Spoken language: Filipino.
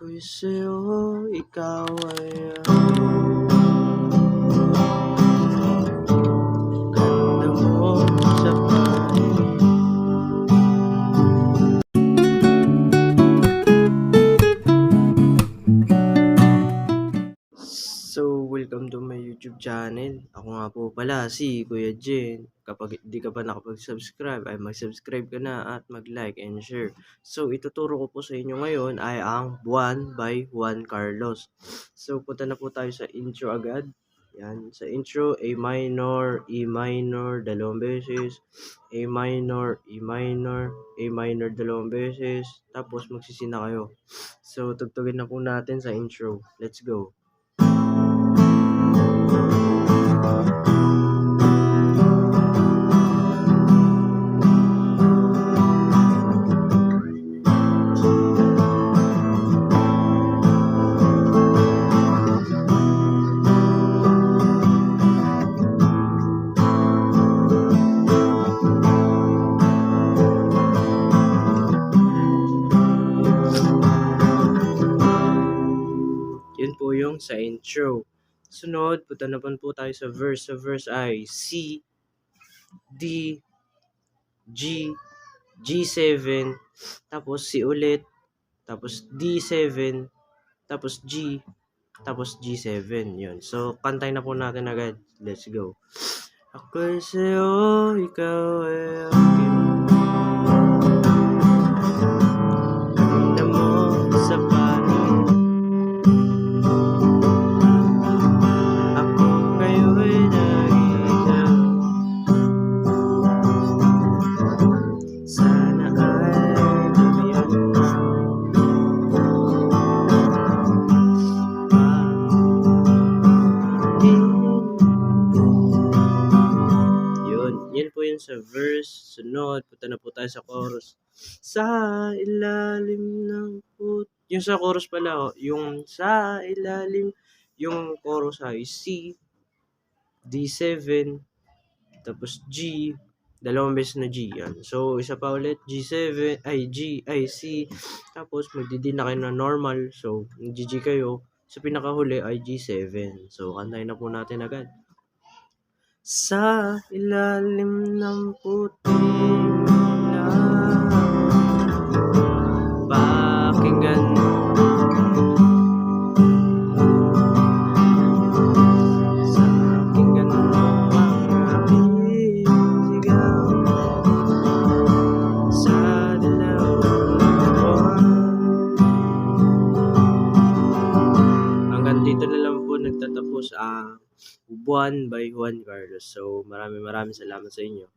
Ako'y sa'yo, ikaw ay ganda mo sa paligid. So, welcome to my YouTube channel. Ako nga po pala si Kuya Jen. Kapag di ka pa nakapag-subscribe, ay mag-subscribe ka na at mag-like and share. So, ituturo ko po sa inyo ngayon ay ang Buwan by Juan Carlos. So, punta na po tayo sa intro agad. Yan, sa intro, A minor, E minor, dalawang beses, A minor, E minor, A minor, dalawang beses, tapos magsisina kayo. So, tugtugin na po natin sa intro. Let's go. Yun po yung sa intro. Sunod, punta naman po tayo sa verse. Sa verse ay C, D, G, G7, tapos C ulit, tapos D7, tapos G, tapos G7. Yun. So, kantay na po natin agad. Let's go. Ako'y sa'yo, ikaw ay akin. Ganda mo sa paligid. Ako kayo'y nag-iisa. Sana ay lumiyan na. Yun po yun sa verse. Sunod, punta na po tayo sa chorus. Sa ilalim ng yung sa chorus pala, yung sa ilalim, yung chorus ay C, D7, tapos G, dalawang beses na G. Yan. So, isa pa ulit, G7, C, tapos magdi-D na kayo na normal. So, G kayo. Sa pinakahuli ay G7. So, kantayin na po natin agad. Sa ilalim ng puting ilaw, pakinggan mo. Sa pakinggan mo ang aking sigaw. Sa dalawang buwan. Hanggang dito na lang po nagtatapos ang Buwan by Juan Carlos. So, maraming salamat sa inyo.